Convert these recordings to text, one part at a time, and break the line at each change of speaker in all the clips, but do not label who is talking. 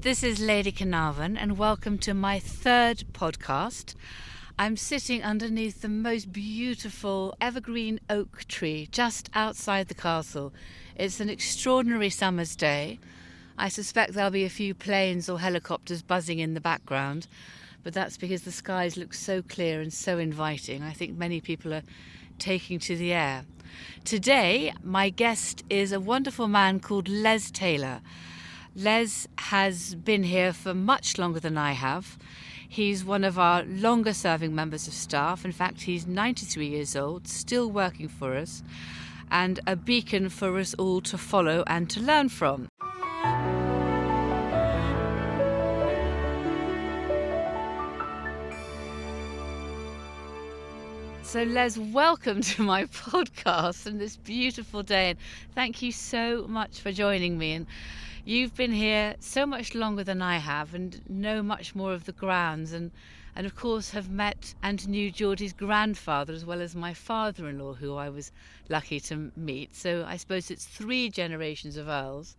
This is Lady Carnarvon, and welcome to my third podcast. I'm sitting underneath the most beautiful evergreen oak tree just outside the castle. It's an extraordinary summer's day. I suspect there'll be a few planes or helicopters buzzing in the background, but that's because the skies look so clear and so inviting. I think many people are taking to the air. Today, my guest is a wonderful man called Les Taylor. Les has been here for much longer than I have. He's one of our longer serving members of staff. In fact, he's 93 years old, still working for us, and a beacon for us all to follow and to learn from. So Les, welcome to my podcast on this beautiful day, and thank you so much for joining me. And you've been here so much longer than I have and know much more of the grounds, and of course have met and knew Geordie's grandfather as well as my father-in-law, who I was lucky to meet. So I suppose it's 3 generations of Earls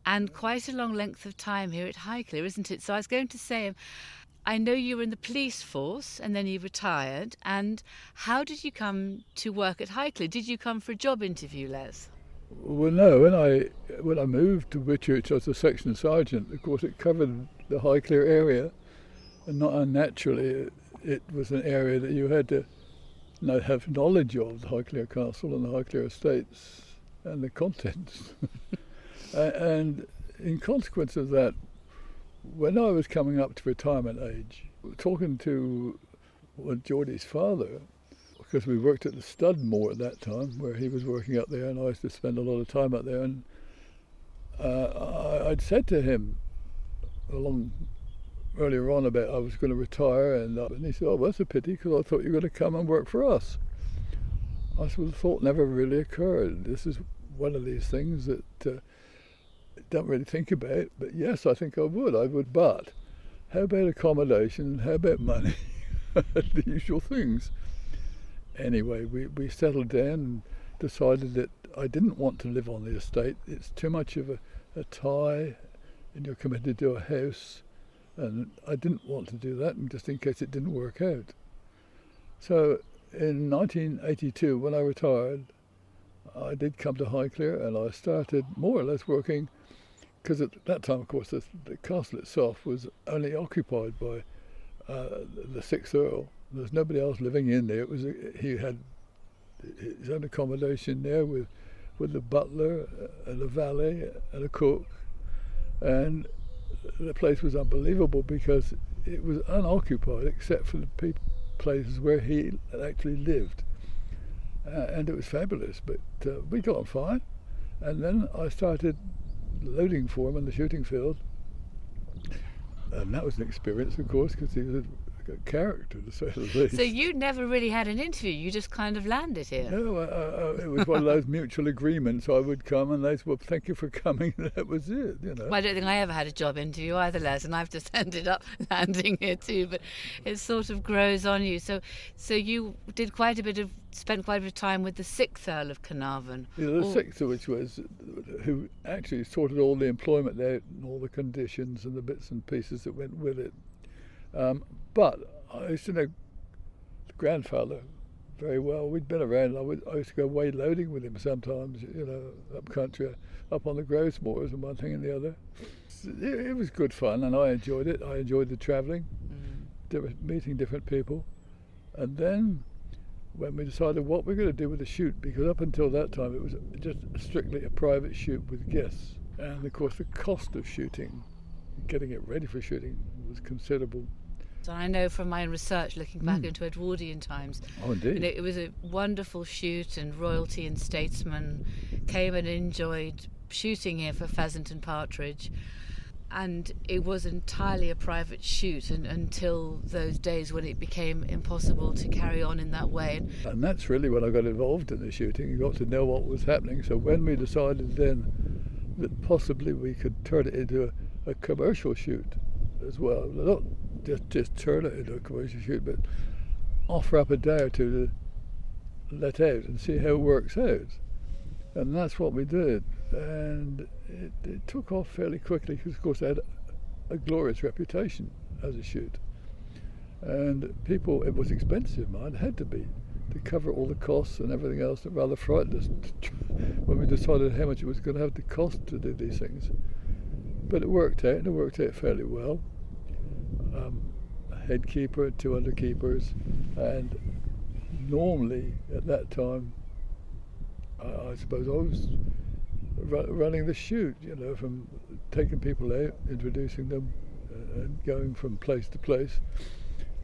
and quite a long length of time here at Highclere, isn't it? So I was going to say, I know you were in the police force and then you retired. And how did you come to work at Highclere? Did you come for a job interview, Les?
Well, no. When I moved to Whitchurch as a section sergeant, of course, it covered the Highclere area, and not unnaturally, it was an area that you had to have knowledge of, the Highclere Castle and the Highclere estates and the contents. And in consequence of that, when I was coming up to retirement age, talking to Geordie's father, because we worked at the stud more at that time, where he was working up there, and I used to spend a lot of time up there. And I'd said to him earlier on about I was going to retire, and he said, "Oh, well, that's a pity, because I thought you were going to come and work for us." I said, "Well, the thought never really occurred. This is one of these things that don't really think about, but yes, I think I would. But how about accommodation? How about money? The usual things." Anyway, we settled down and decided that I didn't want to live on the estate. It's too much of a tie, and you're committed to a house, and I didn't want to do that, and just in case it didn't work out. So in 1982, when I retired, I did come to Highclere, and I started more or less working, because at that time, of course, the castle itself was only occupied by the 6th Earl. There's nobody else living in there. He had his own accommodation there with the butler and a valet and a cook, and the place was unbelievable because it was unoccupied except for the places where he actually lived, and it was fabulous. But we got on fine, and then I started loading for him in the shooting field, and that was an experience, of course, because he was a character, to say the least.
So you never really had an interview, you just kind of landed here?
No, it was one of those mutual agreements. I would come and they said, "Well, thank you for coming," and that was it,
Well, I don't think I ever had a job interview either, Les, and I've just ended up landing here too, but it sort of grows on you. So you did spent quite a bit of time with the 6th Earl of Carnarvon.
Yeah, the 6th, which was who actually sorted all the employment out and all the conditions and the bits and pieces that went with it. But I used to know the grandfather very well. We'd been around. I used to go way loading with him sometimes, up country, up on the grouse moors and one thing and the other. It was good fun, and I enjoyed it. I enjoyed the travelling, meeting different people. And then when we decided what we're going to do with the shoot, because up until that time it was just strictly a private shoot with guests. And of course the cost of shooting, getting it ready for shooting, was considerable.
So I know from my research, looking back into Edwardian times, it was a wonderful shoot, and royalty and statesmen came and enjoyed shooting here for pheasant and partridge. And it was entirely a private shoot until those days when it became impossible to carry on in that way.
And that's really when I got involved in the shooting. You got to know what was happening. So when we decided then that possibly we could turn it into a commercial shoot as well, not just turn it into a commercial shoot, but offer up a day or two to let out and see how it works out. And that's what we did. And it took off fairly quickly because, of course, I had a glorious reputation as a shoot. And people, it was expensive, man, it had to be, to cover all the costs and everything else. That rather frightened us when we decided how much it was going to have to cost to do these things. But it worked out, and it worked out fairly well. A head keeper, 2 under keepers, and normally at that time, I suppose I was running the shoot, from taking people out, introducing them, and going from place to place.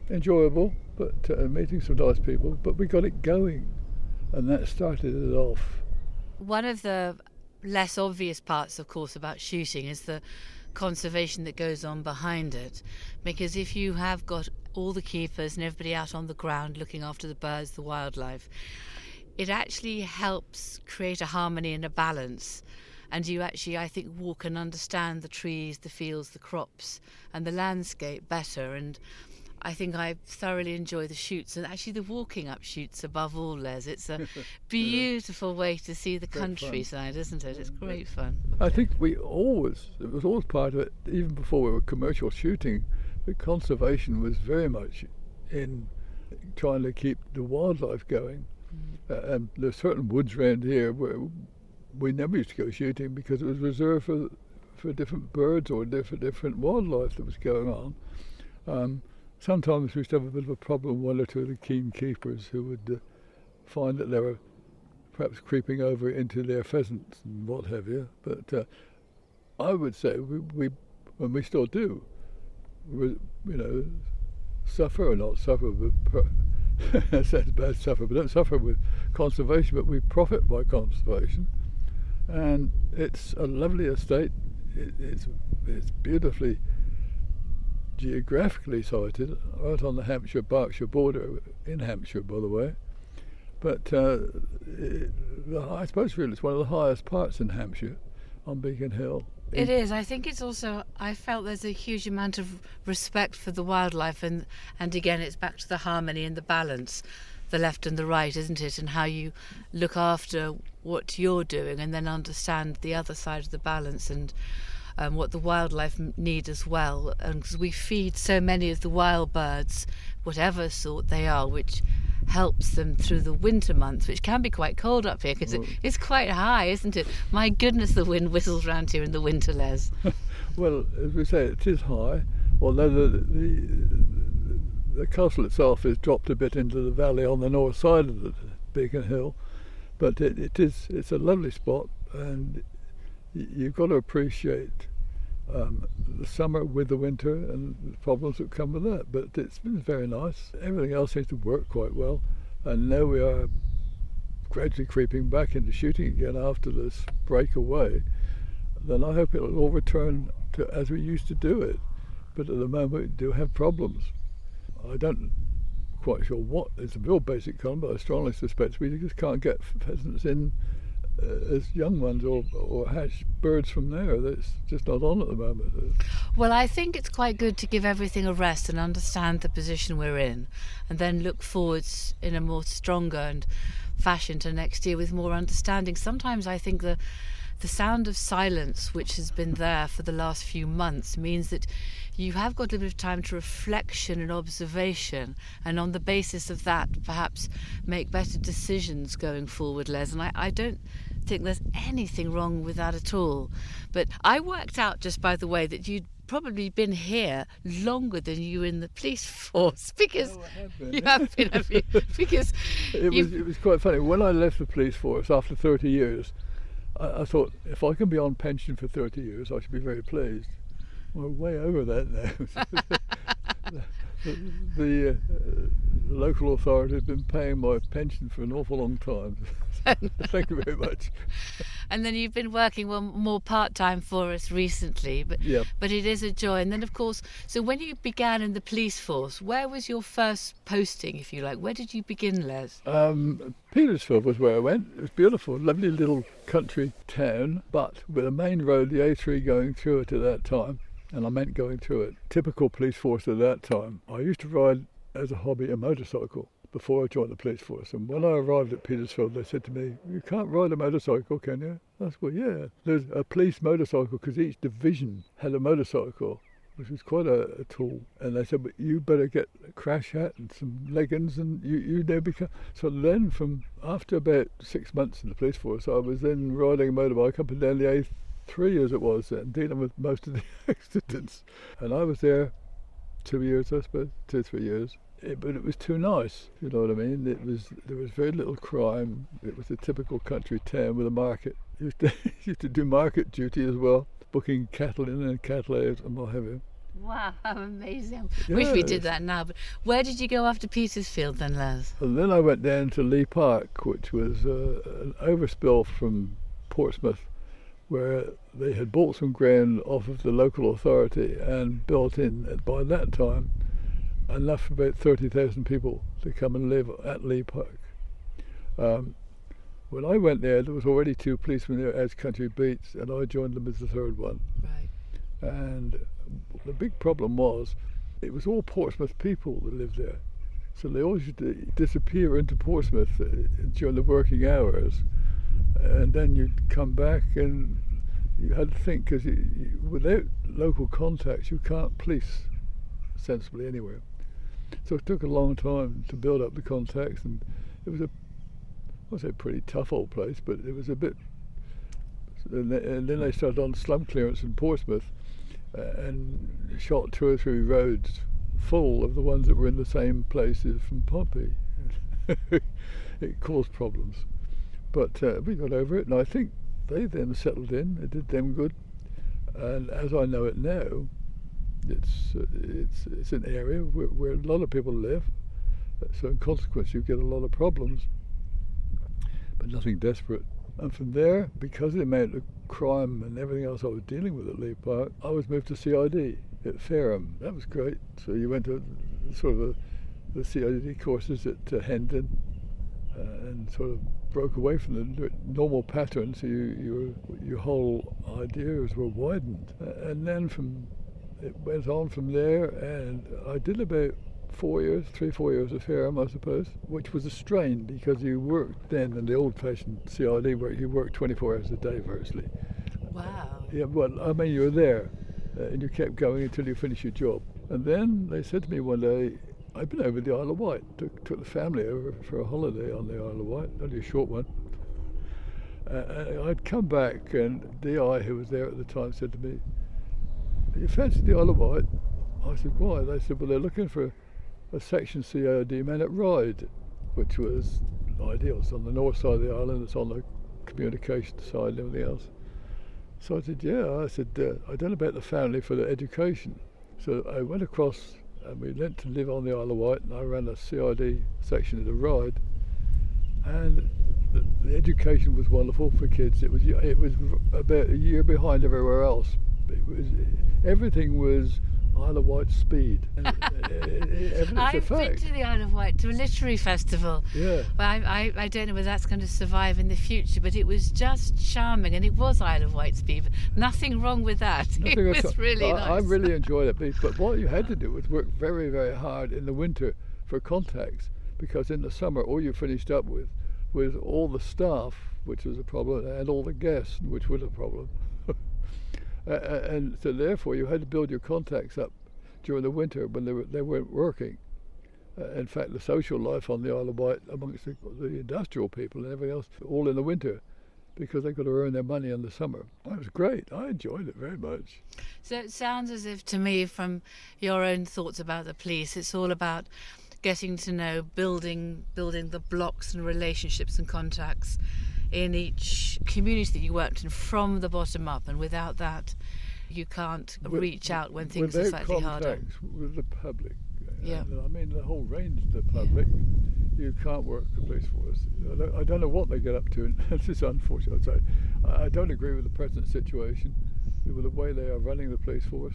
Enjoyable, but meeting some nice people, but we got it going, and that started it off.
One of the less obvious parts, of course, about shooting is the conservation that goes on behind it, because if you have got all the keepers and everybody out on the ground looking after the birds, the wildlife, it actually helps create a harmony and a balance, and you actually, I think, walk and understand the trees, the fields, the crops and the landscape better. And I think I thoroughly enjoy the shoots, and actually the walking up shoots above all, Les. It's a beautiful way to see the countryside, isn't it? It's great fun.
I think it was always part of it, even before we were commercial shooting. The conservation was very much in trying to keep the wildlife going. And there's certain woods around here where we never used to go shooting because it was reserved for different birds or different wildlife that was going on. Sometimes we used to have a bit of a problem, one or two of the keen keepers who would find that they were perhaps creeping over into their pheasants and what have you. But I would say when we still do, suffer or not suffer, but that sounds bad, suffer, but don't suffer with conservation, but we profit by conservation. And it's a lovely estate. It's beautifully geographically sited, right on the Hampshire-Berkshire border, in Hampshire, by the way. But I suppose really it's one of the highest parts in Hampshire, on Beacon Hill.
It is. I think it's also, I felt there's a huge amount of respect for the wildlife, and again, it's back to the harmony and the balance, the left and the right, isn't it? And how you look after what you're doing and then understand the other side of the balance and what the wildlife need as well. And because we feed so many of the wild birds, whatever sort they are, which helps them through the winter months, which can be quite cold up here because it's quite high, isn't it? My goodness, the wind whistles round here in the winter, Les.
Well, as we say, it is high, although the castle itself is dropped a bit into the valley on the north side of the Beacon Hill, but it's a lovely spot, and you've got to appreciate the summer with the winter and the problems that come with that. But it's been very nice. Everything else seems to work quite well, and now we are gradually creeping back into shooting again after this breakaway. Then I hope it'll all return to as we used to do it. But at the moment we do have problems. I don't quite sure what is the real basic problem, but I strongly suspect we just can't get pheasants in as young ones or hatch birds from there. That's just not on at the moment.
Well, I think it's quite good to give everything a rest and understand the position we're in, and then look forwards in a more stronger and fashion to next year with more understanding. Sometimes I think the sound of silence, which has been there for the last few months, means that you have got a bit of time to reflection and observation, and on the basis of that perhaps make better decisions going forward, Les. And I don't think there's anything wrong with that at all. But I worked out, just by the way, that you'd probably been here longer than you in the police force, because you have been, have you? Because
it was quite funny. When I left the police force after 30 years, I thought, if I can be on pension for 30 years, I should be very pleased. We're way over that now. The local authority has been paying my pension for an awful long time. Thank you very much.
And then you've been working more part-time for us recently, but it is a joy. And then, of course, so when you began in the police force, where was your first posting, if you like? Where did you begin, Les?
Petersfield was where I went. It was beautiful, lovely little country town, but with a main road, the A3, going through it at that time. And I meant going through it. Typical police force at that time. I used to ride as a hobby a motorcycle before I joined the police force. And when I arrived at Petersfield, they said to me, "You can't ride a motorcycle, can you?" I said, "Well, yeah. There's a police motorcycle," because each division had a motorcycle. which was quite a tool. And they said, but you better get a crash hat and some leggings, and you there become. So then, from after about 6 months in the police force, I was then riding a motorbike up and down the A3 as it was, and dealing with most of the accidents. And I was there 2 years, I suppose, 2 or 3 years. But it was too nice, you know what I mean? There was very little crime. It was a typical country town with a market. You used to do market duty as well, booking cattle in and cattle out and what have you.
Wow, amazing.
Yes.
Wish we did that now. But where did you go after Petersfield then, Les?
And then I went down to Lee Park, which was an overspill from Portsmouth, where they had bought some ground off of the local authority and built in, by that time, enough for about 30,000 people to come and live at Lee Park. When I went there was already 2 policemen there as country beats, and I joined them as the 3rd one.
Right.
And the big problem was, it was all Portsmouth people that lived there. So they always used to disappear into Portsmouth during the working hours, and then you'd come back and you had to think, because without local contacts you can't police sensibly anywhere. So it took a long time to build up the contacts, and it was a pretty tough old place, but it was a bit. And then they started on slum clearance in Portsmouth, and shot 2 or 3 roads full of the ones that were in the same places from Pompey. It caused problems, but we got over it, and I think they then settled in. It did them good, and as I know it now, it's an area where a lot of people live, so in consequence you get a lot of problems, but nothing desperate. And from there, because of the amount of crime and everything else I was dealing with at Lee Park, I was moved to CID at Fareham. That was great. So you went to sort of the CID courses at Hendon, and sort of broke away from the normal pattern, so your whole ideas were widened. And then it went on from there, and I did about 4 years, 3-4 years of Fareham, I suppose, which was a strain, because you worked then in the old-fashioned CID where you worked 24 hours a day virtually.
Wow.
Yeah, well, I mean, you were there, and you kept going until you finished your job. And then they said to me one day, I'd been over the Isle of Wight, took the family over for a holiday on the Isle of Wight, only a short one. I'd come back, and DI, who was there at the time, said to me, "You fancy the Isle of Wight?" I said, "Why?" They said, "Well, they're looking for a section CID man at Ryde," which was ideal. It's on the north side of the island, it's on the communication side and everything else. So I said, yeah. I said, I don't know about the family for the education. So I went across, and we went to live on the Isle of Wight, and I ran a CID section at the Ryde, and the education was wonderful for kids. It was about a year behind everywhere else. Everything was Isle of Wight speed.
I've been to the Isle of Wight to a literary festival.
Yeah.
Well, I don't know whether that's going to survive in the future, but it was just charming, and it was Isle of Wight speed. But nothing wrong with that. It was really nice.
I really enjoyed it, but what you had to do was work very, very hard in the winter for contacts, because in the summer all you finished up with was all the staff, which was a problem, and all the guests, which was a problem. And so therefore you had to build your contacts up during the winter when they weren't working. In fact, the social life on the Isle of Wight amongst the industrial people and everything else, all in the winter, because they got to earn their money in the summer. It was great. I enjoyed it very much.
So it sounds as if, to me, from your own thoughts about the police, it's all about getting to know, building the blocks and relationships and contacts in each community that you worked in from the bottom up, and without that you can't reach out when things are slightly harder.
Without contacts with the public,
yeah.
I mean the whole range of the public, you can't work the police force. I don't know what they get up to, and this is unfortunate. So I don't agree with the present situation, with the way they are running the police force.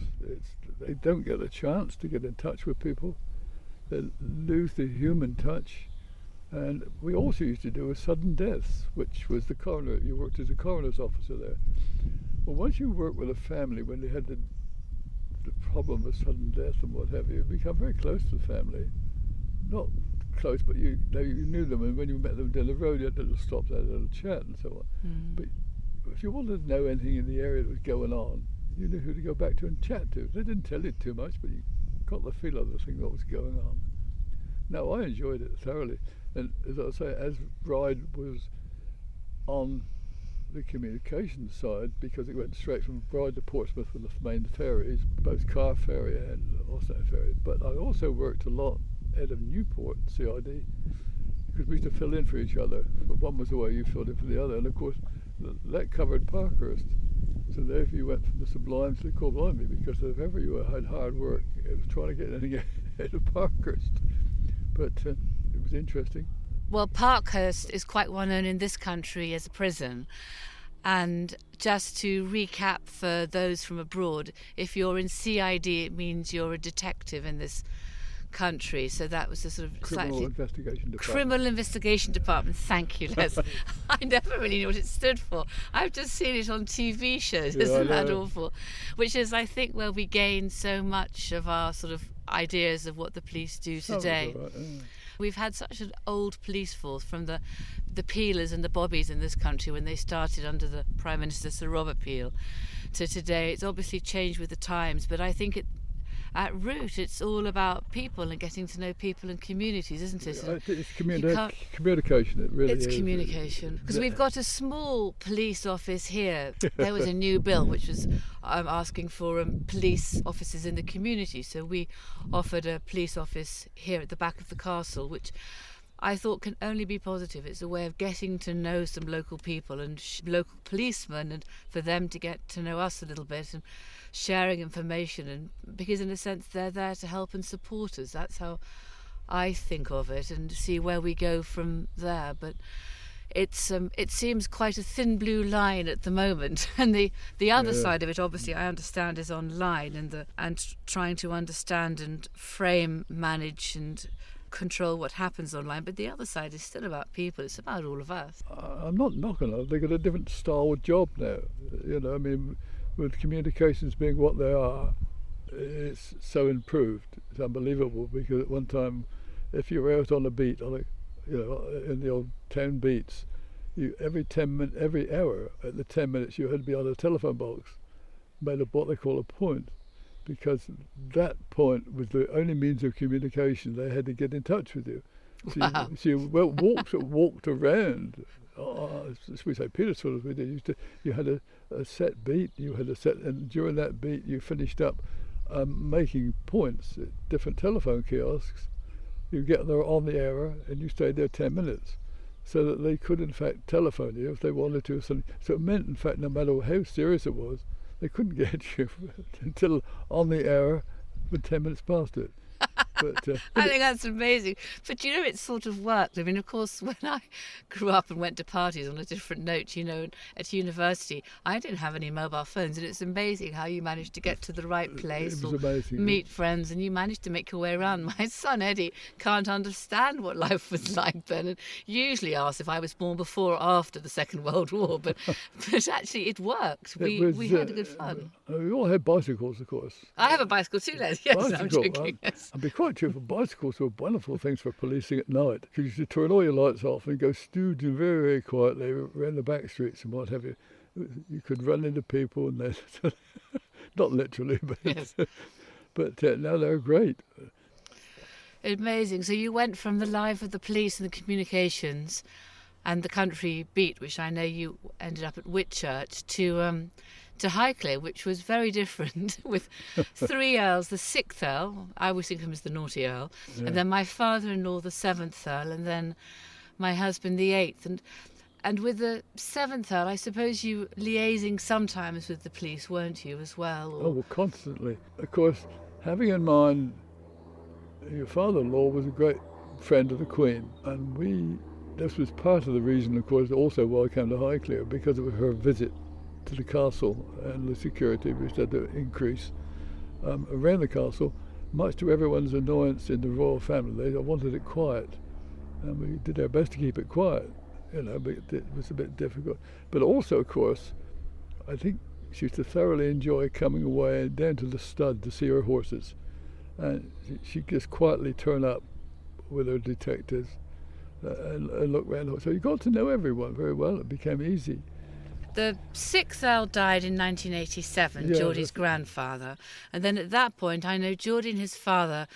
They don't get a chance to get in touch with people. They lose the human touch. And we also used to do a sudden deaths, which was the coroner. You worked as a coroner's officer there. Well, once you work with a family, when they had the problem of sudden death and what have you become very close to the family. Not close, but you knew them, and when you met them down the road, you had a little stop, had a little chat and so on. But if you wanted to know anything in the area that was going on, you knew who to go back to and chat to. They didn't tell you too much, but you got the feel of the thing that was going on. No, I enjoyed it thoroughly. And as I say, as Bride was on the communications side, because it went straight from Bride to Portsmouth with the main ferries, both Car Ferry and Austin Ferry. But I also worked a lot out of Newport, CID, because we used to fill in for each other. If one was away, you filled in for the other. And of course, that covered Parkhurst. So therefore you went from the Sublime to the Cold Blimey, because if ever you had hard work, it was trying to get anything out of Parkhurst. But it was interesting.
Well, Parkhurst is quite well known in this country as a prison. And just to recap for those from abroad, if you're in CID, it means you're a detective in this country. So that was a sort of
Criminal Investigation Department.
Criminal Investigation Department. Thank you, Les. I never really knew what it stood for. I've just seen it on TV shows. Isn't that awful? Which is, I think, where we gain so much of our sort of ideas of what the police do today.
Right, yeah.
We've had such an old police force, from the Peelers and the Bobbies in this country when they started under the Prime Minister Sir Robert Peel, to today. It's obviously changed with the times, but I think at root it's all about people and getting to know people and communities, isn't it?
It's communication, it really is.
It's communication. Because we've got a small police office here. There was a new bill which was asking for police offices in the community. So we offered a police office here at the back of the castle, which I thought can only be positive. It's a way of getting to know some local people and local policemen, and for them to get to know us a little bit, and sharing information, and because in a sense they're there to help and support us. That's how I think of it, and see where we go from there. But it seems quite a thin blue line at the moment, and the other side of it, obviously, I understand, is online, and trying to understand and frame, manage and control what happens online. But the other side is still about people. It's about all of us.
I'm not knocking it. They've got a different style of job now. I mean, with communications being what they are, it's so improved. It's unbelievable, because at one time, if you were out on a beat, in the old town beats, every hour at the 10 minutes you had to be on a telephone box, made what they call a point, because that point was the only means of communication. They had to get in touch with you.
Wow.
So you walked around. As we say, Petersfield, as we did, you had a set beat. And during that beat, you finished up making points at different telephone kiosks. You get there on the hour, and you stayed there 10 minutes, so that they could, in fact, telephone you if they wanted to. So it meant, in fact, no matter how serious it was, they couldn't get you until on the hour with 10 minutes past it. But,
I think that's amazing. But it sort of worked. I mean, of course, when I grew up and went to parties on a different note, at university, I didn't have any mobile phones, and it's amazing how you managed to get to the right place or meet friends, and you managed to make your way around. My son Eddie can't understand what life was like then, and usually asks if I was born before or after the Second World War. But actually, it worked. We had a good fun.
We all had bicycles, of course.
I have a bicycle too, Les. Yes, I'm joking. Yes.
I'd be quite true. Bicycles were wonderful things for policing at night, because you used to turn all your lights off and go stooging very, very quietly around the back streets and what have you. You could run into people, and then not literally, but
yes.
But now they're great.
Amazing. So you went from the life of the police and the communications and the country beat, which I know you ended up at Whitchurch, to Highclere, which was very different, with 3 Earls. The 6th Earl, I always think of him as the naughty Earl, and then my father-in-law, the 7th Earl, and then my husband, the 8th. And with the 7th Earl, I suppose you liaising sometimes with the police, weren't you, as well? Or...
Oh, well, constantly. Of course, having in mind your father-in-law was a great friend of the Queen, and this was part of the reason, of course, also why I came to Highclere, because of her visit to the castle and the security which had to increase around the castle, much to everyone's annoyance in the royal family. They wanted it quiet, and we did our best to keep it quiet, but it was a bit difficult. But also, of course, I think she used to thoroughly enjoy coming away down to the stud to see her horses, and she'd just quietly turn up with her detectives and look round. So you got to know everyone very well. It became easy.
the sixth Earl died in 1987,
Yeah,
Geordie's grandfather. And then at that point, I know Geordie and his father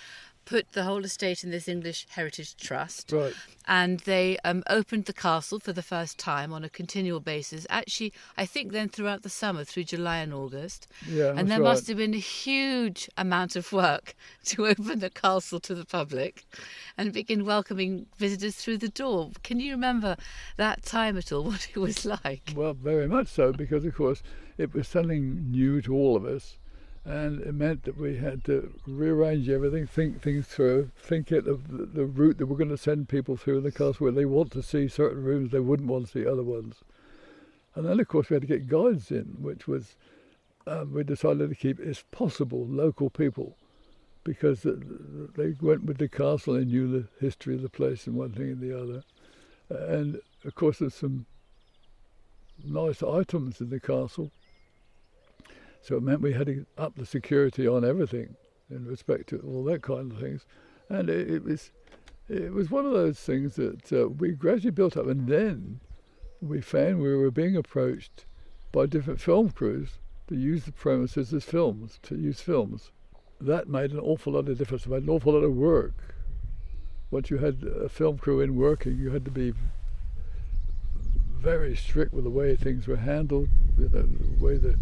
put the whole estate in this English Heritage Trust.
Right.
And they opened the castle for the first time on a continual basis. Actually, I think then throughout the summer, through July and August.
Yeah,
And there must have been a huge amount of work to open the castle to the public and begin welcoming visitors through the door. Can you remember that time at all, what it was like?
Well, very much so, because, of course, it was something new to all of us. And it meant that we had to rearrange everything, think things through, think it of the route that we're going to send people through in the castle, where they want to see certain rooms, they wouldn't want to see other ones. And then, of course, we had to get guides in, which was, we decided to keep, if possible, local people, because they went with the castle, they knew the history of the place and one thing and the other. And, of course, there's some nice items in the castle. So it meant we had to up the security on everything in respect to all that kind of things. And it was one of those things that we gradually built up. And then we found we were being approached by different film crews to use the premises as films, to use films. That made an awful lot of difference. It made an awful lot of work. Once you had a film crew in working, you had to be very strict with the way things were handled, with the way the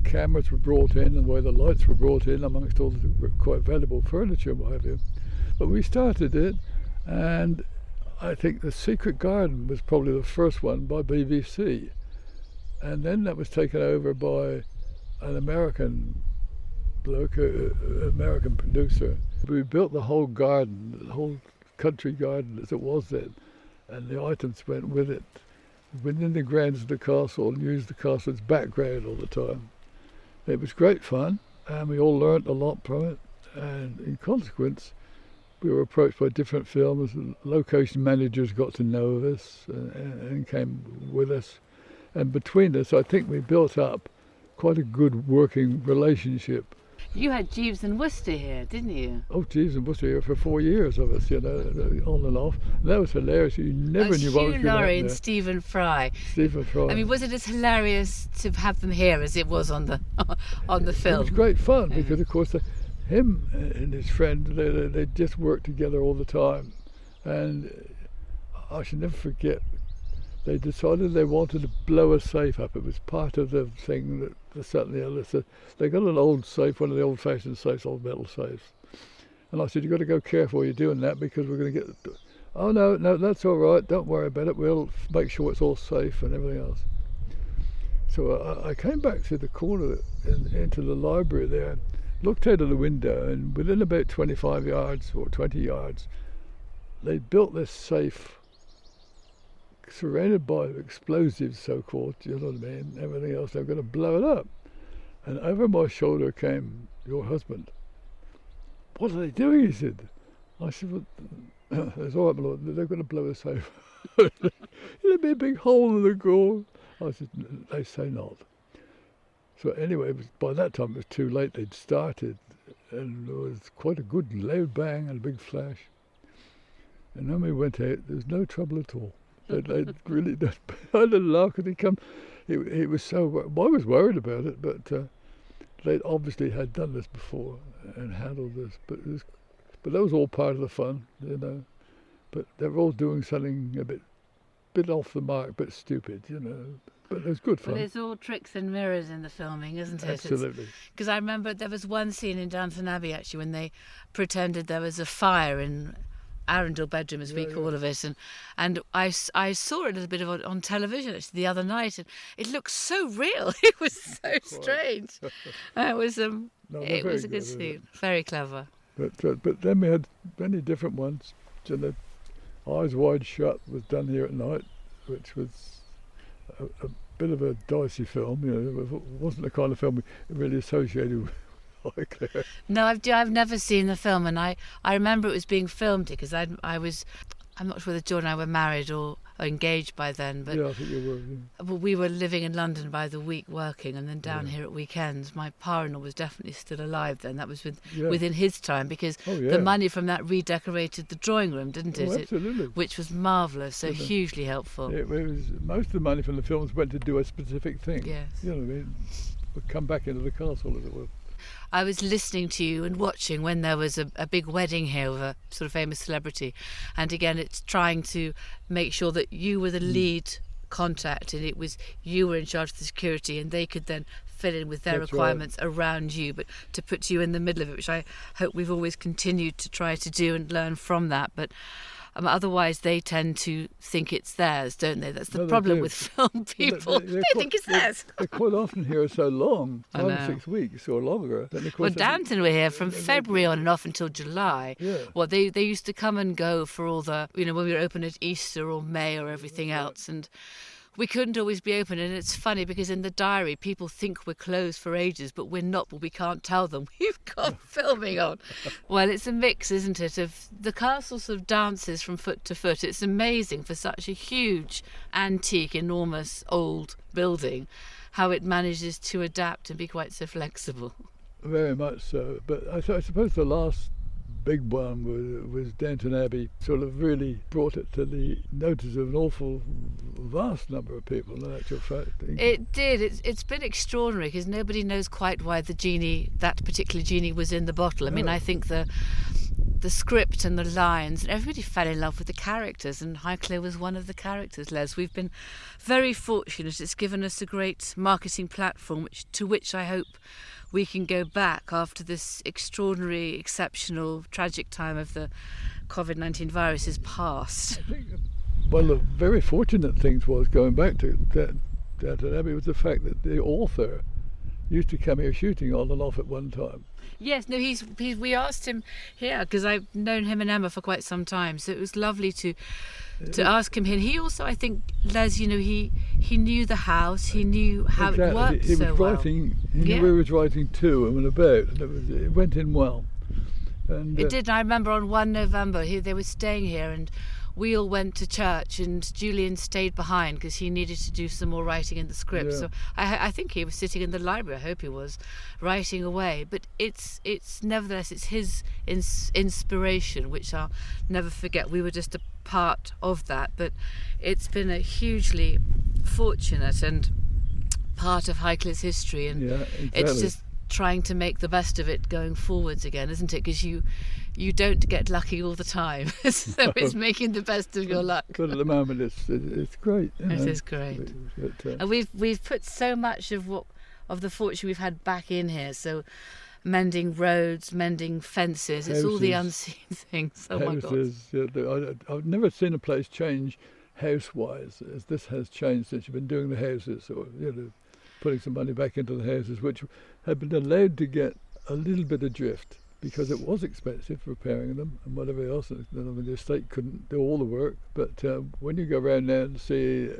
cameras were brought in and the way the lights were brought in, amongst all the quite valuable furniture and what have you. But we started it, and I think The Secret Garden was probably the first one by BBC. And then that was taken over by an American bloke, American producer. We built the whole garden, the whole country garden as it was then, and the items went with it, within the grounds of the castle, and used the castle as background all the time. It was great fun, and we all learnt a lot from it, and in consequence we were approached by different films, and location managers got to know of us and came with us, and between us I think we built up quite a good working relationship.
You had Jeeves and Worcester here, didn't you?
Oh, Jeeves and Worcester here for 4 years of us, you know, on and off. And that was hilarious. You never knew what was going to happen.
Hugh Laurie and Stephen Fry.
Stephen Fry.
I mean, was it as hilarious to have them here as it was on the film?
It was great fun because, of course, him and his friend, they just worked together all the time. And I should never forget, they decided they wanted to blow a safe up. It was part of the thing that certainly others. They got an old safe, one of the old-fashioned safes, old metal safes. And I said, you've got to go careful while you're doing that because we're going to get... Oh, no, that's all right. Don't worry about it. We'll make sure it's all safe and everything else. So I came back to the corner into the library there, looked out of the window, and within about 25 yards or 20 yards, they built this safe surrounded by explosives, so-called, you know what I mean, everything else. They're going to blow it up. And over my shoulder came your husband. What are they doing? He said. I said, well, it's all right, my lord, they're going to blow the safe. There'll be a big hole in the door. I said, they say not. So anyway, by that time it was too late. They'd started, and there was quite a good loud bang and a big flash. And when we went out, there was no trouble at all. They really did. I didn't laugh because he was so. I was worried about it, but they obviously had done this before and handled this. But that was all part of the fun, you know. But they were all doing something a bit off the mark, a bit stupid, you know. But it was good fun.
Well, it's all tricks and mirrors in the filming, isn't it?
Absolutely.
Because I remember there was one scene in Downton Abbey actually when they pretended there was a fire in Arundel bedroom, as we call it, and I saw it a little bit on television actually the other night, and it looked so real. It was so strange. It was a good scene, very clever.
But then we had many different ones. You know, Eyes Wide Shut was done here at night, which was a bit of a dicey film. You know, it wasn't the kind of film we really associated with Highclere.
No, I've never seen the film, and I remember it was being filmed because I I'm not sure whether John and I were married or engaged by then, but
Yeah, I think you were. Yeah.
well, we were living in London by the week working, and then down here at weekends. My pa-in-law was definitely still alive then. That was within his time, because the money from that redecorated the drawing room, didn't it?
Oh, absolutely.
Which was marvellous, so hugely helpful.
It was, most of the money from the films went to do a specific thing.
Yes.
You know what I mean? Would come back into the castle, as it were.
I was listening to you and watching when there was a big wedding here of a sort of famous celebrity, and again it's trying to make sure that you were the lead contact, and it was you were in charge of the security, and they could then fill in with their requirements around you, but to put you in the middle of it, which I hope we've always continued to try to do and learn from that. But otherwise they tend to think it's theirs, don't they? That's the problem with film people. They think it's theirs.
They're quite often here so long, 5 or 6 weeks or longer. Then of course
Downton were here from February on and off until July.
Yeah.
Well, they used to come and go for all the, when we were open at Easter or May or everything else, and we couldn't always be open. And it's funny because in the diary people think we're closed for ages, but we're not, but we can't tell them we've got filming on. Well, it's a mix, isn't it, of the castle sort of dances from foot to foot. It's amazing for such a huge, antique, enormous old building how it manages to adapt and be quite so flexible.
Very much so. But I suppose the last big one was Downton Abbey. Sort of really brought it to the notice of an awful vast number of people, in actual fact.
It did. It's been extraordinary because nobody knows quite why that particular genie was in the bottle. I mean, I think the script and the lines, and everybody fell in love with the characters, and Highclere was one of the characters, Les. We've been very fortunate. It's given us a great marketing platform to which I hope we can go back after this extraordinary, exceptional, tragic time of the COVID-19 virus is past.
I think one of the very fortunate things was, going back to Downton Abbey, was the fact that the author used to come here shooting on and off at one time.
Yes, no, we asked him here because I've known him and Emma for quite some time, so it was lovely to ask him here. And he also, I think, Les, he knew the house, he knew how it worked
he was
so
writing,
well.
He knew he was writing to and about, and it went in well. And
it did. I remember on 1 November they were staying here, and we all went to church, and Julian stayed behind because he needed to do some more writing in the script. So I think he was sitting in the library, I hope he was, writing away. But it's nevertheless, it's his inspiration, which I'll never forget. We were just a part of that, but it's been a hugely fortunate and part of Highclere's history, and
exactly.
It's just trying to make the best of it going forwards again, isn't it? Because you don't get lucky all the time, so it's making the best of your luck.
But at the moment, it's great.
It is great, and we've put so much of the fortune we've had back in here. So mending roads, mending fences, it's all the unseen things. Oh my God!
I've never seen a place change house-wise as this has changed since you've been doing the houses, or putting some money back into the houses, which had been allowed to get a little bit adrift because it was expensive repairing them and whatever else. I mean, the estate couldn't do all the work, but when you go around now and see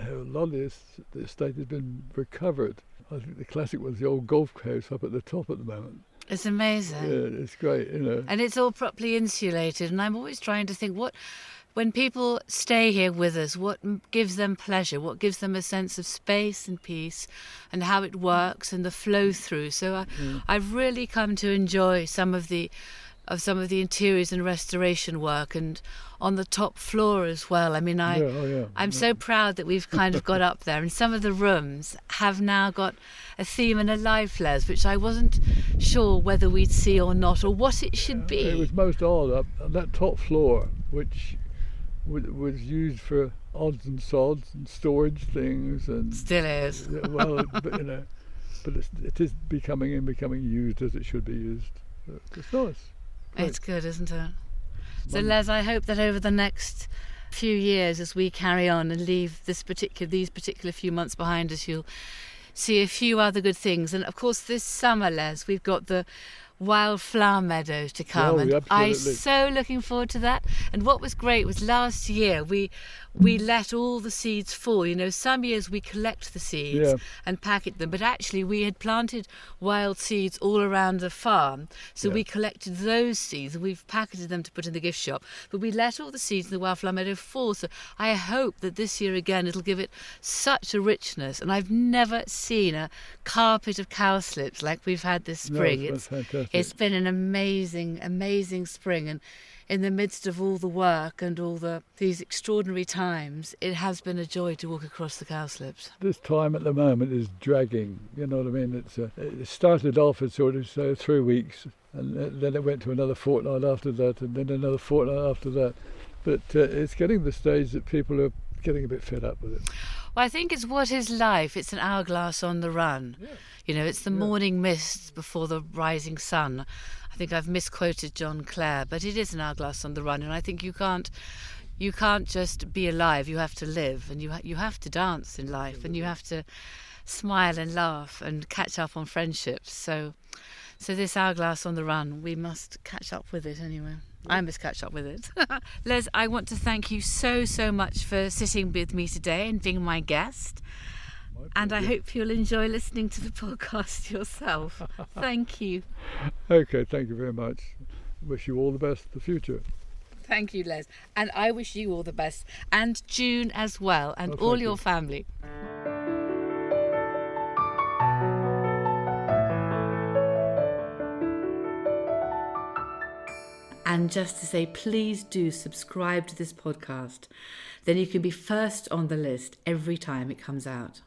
how a lot of the estate has been recovered, I think the classic was the old golf house up at the top at the moment.
It's amazing.
Yeah, it's great, And
it's all properly insulated, and I'm always trying to think when people stay here with us, what gives them pleasure, what gives them a sense of space and peace, and how it works and the flow through. So I've really come to enjoy some of the interiors and restoration work, and on the top floor as well. I mean, I'm so proud that we've kind of got up there, and some of the rooms have now got a theme and a live flares, which I wasn't sure whether we'd see or not, or what it should be.
It was most odd up that top floor, which was used for odds and sods and storage things, and
still is.
Well, but it is becoming used as it should be used. It's nice. Great.
It's good, isn't it? So, Les, I hope that over the next few years, as we carry on and leave these particular few months behind us, you'll see a few other good things. And of course, this summer, Les, we've got the wildflower meadows to come, and I'm so looking forward to that. And what was great was last year we we let all the seeds fall. You know, some years we collect the seeds and packet them, but actually we had planted wild seeds all around the farm, so we collected those seeds and we've packeted them to put in the gift shop. But we let all the seeds in the wildflower meadow fall, so I hope that this year again it'll give it such a richness. And I've never seen a carpet of cowslips like we've had this spring.
No, it's fantastic.
It's been an amazing spring, and in the midst of all the work and all these extraordinary times, it has been a joy to walk across the cowslips.
This time at the moment is dragging, you know what I mean? It started off as sort of 3 weeks, and then it went to another fortnight after that, and then another fortnight after that. But it's getting to the stage that people are getting a bit fed up with it.
Well, I think it's what is life. It's an hourglass on the run. Yeah. You know, it's the morning mists before the rising sun. I think I've misquoted John Clare, but it is an hourglass on the run, and I think you can't just be alive. You have to live, and you have to dance in life, and you have to smile and laugh and catch up on friendships. So this hourglass on the run, we must catch up with it anyway. I must catch up with it. Les, I want to thank you so much for sitting with me today and being my guest. And I hope you'll enjoy listening to the podcast yourself. Thank you.
Okay, thank you very much. Wish you all the best for the future.
Thank you, Les. And I wish you all the best. And June as well, and all your family. And just to say, please do subscribe to this podcast. Then you can be first on the list every time it comes out.